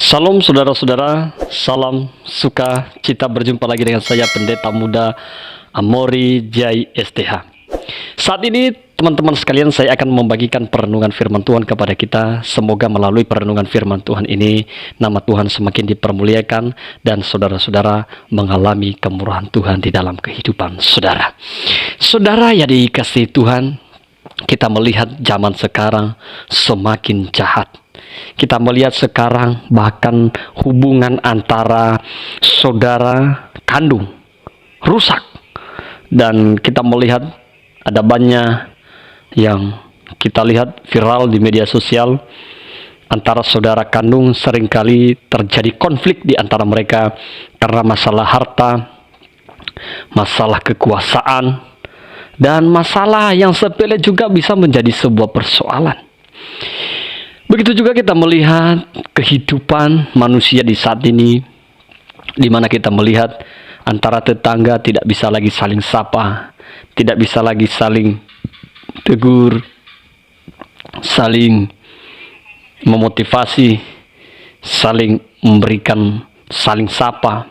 Salam saudara-saudara, salam sukacita berjumpa lagi dengan saya Pendeta Muda Amori Jai STH. Saat ini teman-teman sekalian, saya akan membagikan perenungan firman Tuhan kepada kita. Semoga melalui perenungan firman Tuhan ini nama Tuhan semakin dipermuliakan dan saudara-saudara mengalami kemurahan Tuhan di dalam kehidupan saudara. Saudara yang dikasihi Tuhan, kita melihat zaman sekarang semakin jahat. Kita melihat sekarang bahkan hubungan antara saudara kandung rusak. Dan kita melihat ada banyak yang kita lihat viral di media sosial. Antara saudara kandung seringkali terjadi konflik di antara mereka karena masalah harta, masalah kekuasaan, dan masalah yang sepele juga bisa menjadi sebuah persoalan. Begitu juga kita melihat kehidupan manusia di saat ini, di mana kita melihat antara tetangga tidak bisa lagi saling sapa, tidak bisa lagi saling tegur, saling memotivasi, saling memberikan saling sapa,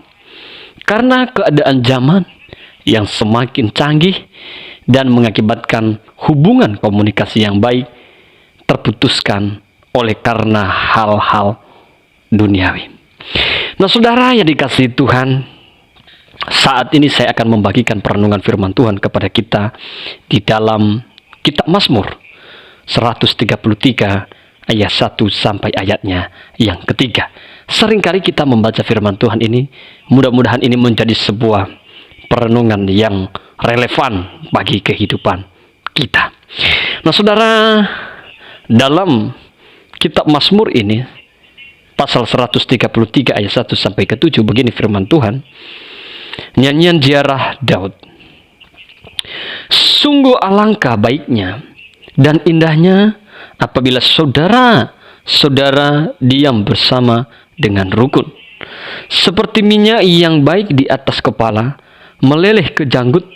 karena keadaan zaman yang semakin canggih dan mengakibatkan hubungan komunikasi yang baik terputuskan oleh karena hal-hal duniawi. Nah, saudara yang dikasihi Tuhan, saat ini saya akan membagikan perenungan firman Tuhan kepada kita di dalam kitab Mazmur 133 ayat 1 sampai ayatnya yang ketiga. Seringkali kita membaca firman Tuhan ini, mudah-mudahan ini menjadi sebuah perenungan yang relevan bagi kehidupan kita. Nah, saudara, dalam kitab Mazmur ini, pasal 133 ayat 1 sampai ke 7, begini firman Tuhan. Nyanyian ziarah Daud. Sungguh alangkah baiknya dan indahnya apabila saudara-saudara diam bersama dengan rukun. Seperti minyak yang baik di atas kepala, meleleh ke janggut,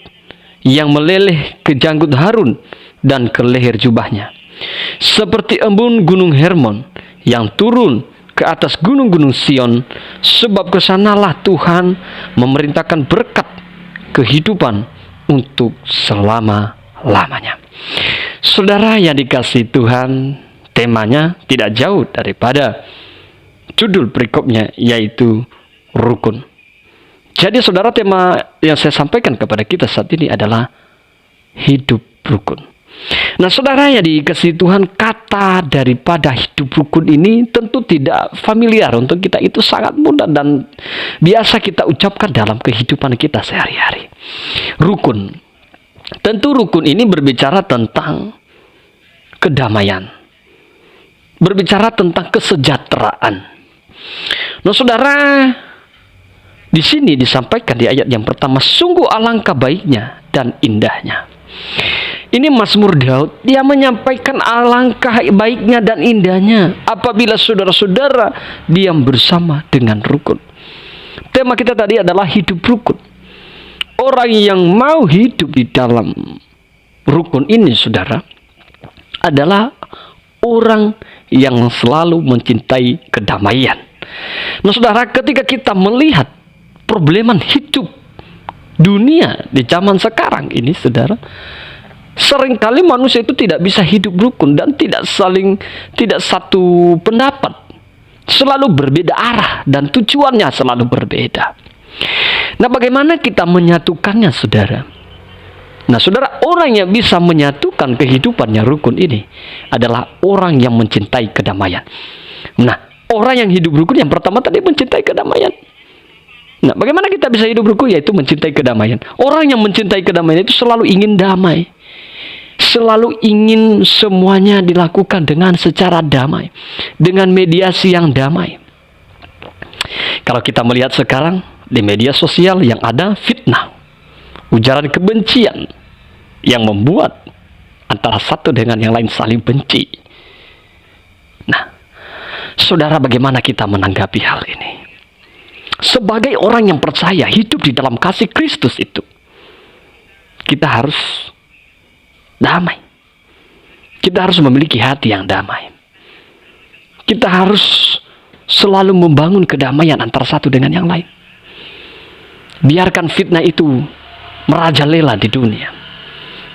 yang meleleh ke janggut Harun dan ke leher jubahnya. Seperti embun gunung Hermon yang turun ke atas gunung-gunung Sion, sebab kesanalah Tuhan memerintahkan berkat kehidupan untuk selama-lamanya. Saudara yang dikasihi Tuhan, temanya tidak jauh daripada judul berikutnya, yaitu rukun. Jadi saudara, tema yang saya sampaikan kepada kita saat ini adalah hidup rukun. Nah, saudara yang dikasihi Tuhan, kata daripada hidup rukun ini tentu tidak familiar untuk kita. Itu sangat mudah dan biasa kita ucapkan dalam kehidupan kita sehari-hari. Rukun. Tentu rukun ini berbicara tentang kedamaian. Berbicara tentang kesejahteraan. Nah, saudara, di sini disampaikan di ayat yang pertama, sungguh alangkah baiknya dan indahnya. Ini Mazmur Daud, dia menyampaikan alangkah baiknya dan indahnya apabila saudara-saudara diam bersama dengan rukun. Tema kita tadi adalah hidup rukun. Orang yang mau hidup di dalam rukun ini, saudara, adalah orang yang selalu mencintai kedamaian. Nah, saudara, ketika kita melihat problema hidup dunia di zaman sekarang ini, saudara, seringkali manusia itu tidak bisa hidup rukun dan tidak satu pendapat, selalu berbeda arah dan tujuannya selalu berbeda. Nah, bagaimana kita menyatukannya, saudara? Nah, saudara, orang yang bisa menyatukan kehidupannya rukun ini adalah orang yang mencintai kedamaian. Nah, orang yang hidup rukun yang pertama tadi mencintai kedamaian. Nah, bagaimana kita bisa hidup rukun? Yaitu mencintai kedamaian. Orang yang mencintai kedamaian itu selalu ingin damai. Selalu ingin semuanya dilakukan dengan secara damai. Dengan mediasi yang damai. Kalau kita melihat sekarang di media sosial yang ada fitnah, ujaran kebencian yang membuat antara satu dengan yang lain saling benci. Nah, saudara, bagaimana kita menanggapi hal ini? Sebagai orang yang percaya hidup di dalam kasih Kristus itu, kita harus damai. Kita harus memiliki hati yang damai. Kita harus selalu membangun kedamaian antara satu dengan yang lain. Biarkan fitnah itu merajalela di dunia,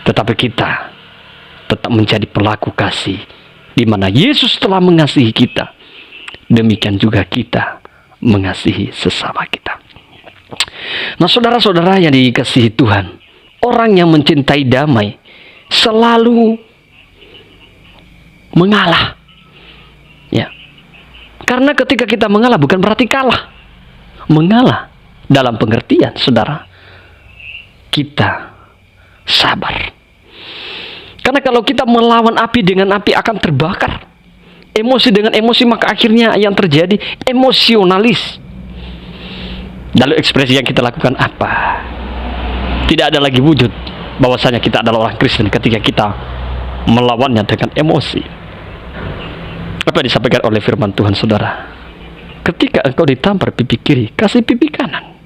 tetapi kita tetap menjadi pelaku kasih, di mana Yesus telah mengasihi kita, demikian juga kita mengasihi sesama kita. Nah, saudara-saudara yang dikasihi Tuhan, orang yang mencintai damai selalu mengalah. Ya. Karena ketika kita mengalah bukan berarti kalah. Mengalah dalam pengertian, saudara, kita sabar. Karena kalau kita melawan api dengan api akan terbakar. Emosi dengan emosi, maka akhirnya yang terjadi emosionalis. Lalu ekspresi yang kita lakukan apa? Tidak ada lagi wujud bahwasanya kita adalah orang Kristen ketika kita melawannya dengan emosi. Apa yang disampaikan oleh firman Tuhan, saudara? Ketika engkau ditampar pipi kiri, kasih pipi kanan.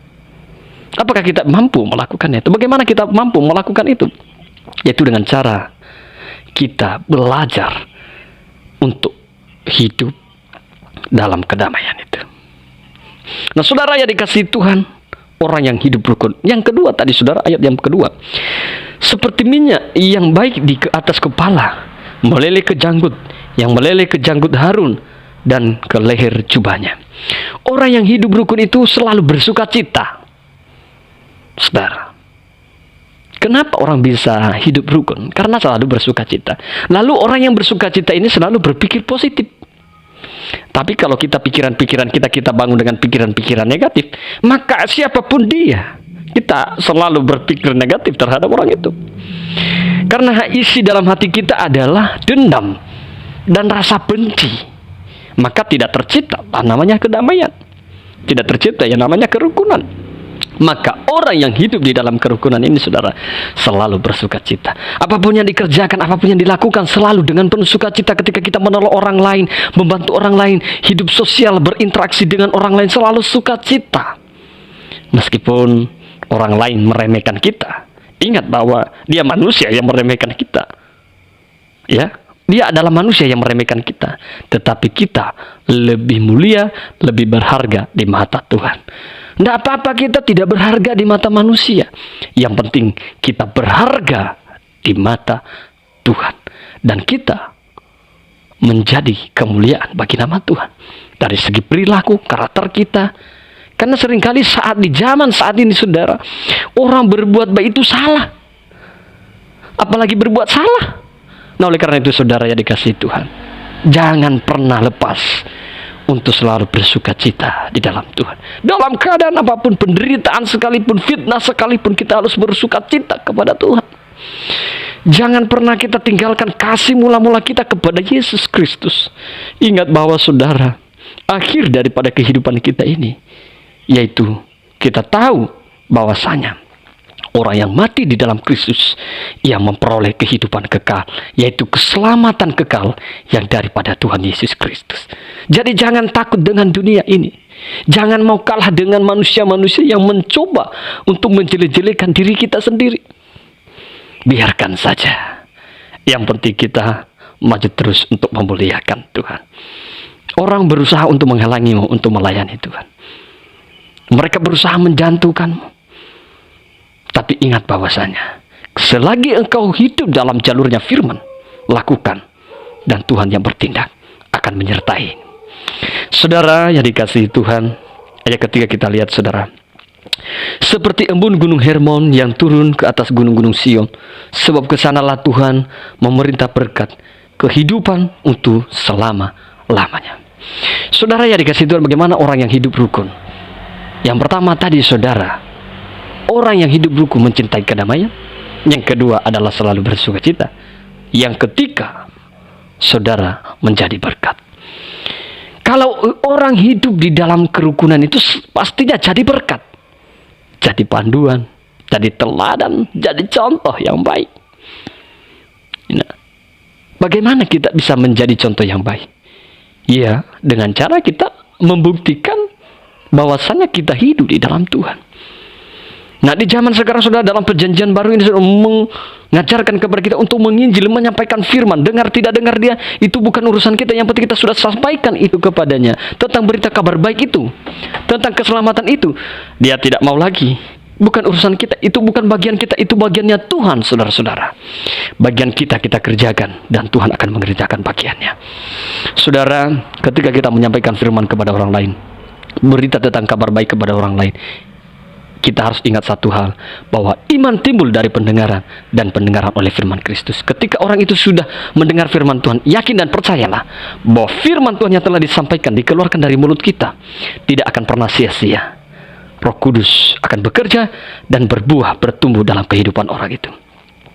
Apakah kita mampu melakukannya itu? Bagaimana kita mampu melakukan itu? Yaitu dengan cara kita belajar untuk hidup dalam kedamaian itu. Nah, saudara yang dikasihi Tuhan, orang yang hidup rukun. Yang kedua tadi, saudara, ayat yang kedua. Seperti minyak yang baik di atas kepala, meleleh ke janggut, yang meleleh ke janggut Harun dan ke leher jubahnya. Orang yang hidup rukun itu selalu bersuka cita. Saudara, kenapa orang bisa hidup rukun? Karena selalu bersuka cita. Lalu orang yang bersuka cita ini selalu berpikir positif. Tapi kalau pikiran-pikiran kita bangun dengan pikiran-pikiran negatif, maka siapapun dia, kita selalu berpikir negatif terhadap orang itu. Karena isi dalam hati kita adalah dendam dan rasa benci, maka tidak tercipta namanya kedamaian, tidak tercipta yang namanya kerukunan. Maka orang yang hidup di dalam kerukunan ini, saudara, selalu bersuka cita. Apapun yang dikerjakan, apapun yang dilakukan, selalu dengan penuh sukacita. Ketika kita menolong orang lain, membantu orang lain, hidup sosial, berinteraksi dengan orang lain, selalu sukacita. Meskipun orang lain meremehkan kita, ingat bahwa dia manusia yang meremehkan kita. Ya, dia adalah manusia yang meremehkan kita. Tetapi kita lebih mulia, lebih berharga di mata Tuhan. Tidak apa-apa kita tidak berharga di mata manusia. Yang penting kita berharga di mata Tuhan. Dan kita menjadi kemuliaan bagi nama Tuhan. Dari segi perilaku, karakter kita. Karena seringkali di zaman saat ini, saudara, orang berbuat baik itu salah. Apalagi berbuat salah. Nah, oleh karena itu, saudara yang dikasihi Tuhan, jangan pernah lepas untuk selalu bersuka cita di dalam Tuhan. Dalam keadaan apapun, penderitaan sekalipun, fitnah sekalipun, kita harus bersuka cita kepada Tuhan. Jangan pernah kita tinggalkan kasih mula-mula kita kepada Yesus Kristus. Ingat bahwa, saudara, akhir daripada kehidupan kita ini, yaitu kita tahu bahwasanya orang yang mati di dalam Kristus yang memperoleh kehidupan kekal, yaitu keselamatan kekal yang daripada Tuhan Yesus Kristus. Jadi jangan takut dengan dunia ini. Jangan mau kalah dengan manusia-manusia yang mencoba untuk menjelek-jelekan diri kita sendiri. Biarkan saja. Yang penting kita maju terus untuk memuliakan Tuhan. Orang berusaha untuk menghalangimu untuk melayani Tuhan. Mereka berusaha menjatuhkanmu. Tapi ingat bahwasanya, selagi engkau hidup dalam jalurnya firman, lakukan, dan Tuhan yang bertindak akan menyertai. Saudara yang dikasihi Tuhan, ayat ketiga kita lihat, saudara. Seperti embun gunung Hermon yang turun ke atas gunung-gunung Sion, sebab kesanalah Tuhan memerintah berkat, kehidupan untuk selama-lamanya. Saudara yang dikasihi Tuhan, bagaimana orang yang hidup rukun? Yang pertama tadi, saudara, orang yang hidup rukun mencintai kedamaian. Yang kedua adalah selalu bersuka cita. Yang ketiga, saudara, menjadi berkat. Kalau orang hidup di dalam kerukunan itu pastinya jadi berkat. Jadi panduan, jadi teladan, jadi contoh yang baik. Nah, bagaimana kita bisa menjadi contoh yang baik? Ya, dengan cara kita membuktikan bahwasanya kita hidup di dalam Tuhan. Nah, di zaman sekarang saudara, dalam perjanjian baru ini saudara, mengajarkan kepada kita untuk menginjil, menyampaikan firman. Dengar tidak dengar dia, itu bukan urusan kita. Yang penting kita sudah sampaikan itu kepadanya. Tentang berita kabar baik itu, tentang keselamatan itu, dia tidak mau lagi. Bukan urusan kita, itu bukan bagian kita, itu bagiannya Tuhan, saudara-saudara. Bagian kita kerjakan, dan Tuhan akan mengerjakan bagiannya. Saudara, ketika kita menyampaikan firman kepada orang lain, berita tentang kabar baik kepada orang lain, kita harus ingat satu hal, bahwa iman timbul dari pendengaran, dan pendengaran oleh firman Kristus. Ketika orang itu sudah mendengar firman Tuhan, yakin dan percayalah bahwa firman Tuhan yang telah disampaikan, dikeluarkan dari mulut kita, tidak akan pernah sia-sia. Roh Kudus akan bekerja dan berbuah, bertumbuh dalam kehidupan orang itu.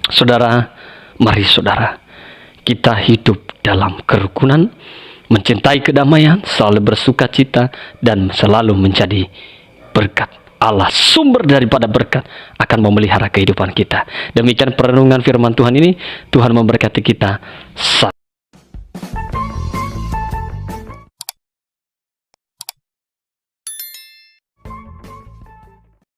Saudara, mari saudara, kita hidup dalam kerukunan, mencintai kedamaian, selalu bersuka cita, dan selalu menjadi berkat. Allah, sumber daripada berkat, akan memelihara kehidupan kita. Demikian perenungan firman Tuhan ini. Tuhan memberkati kita.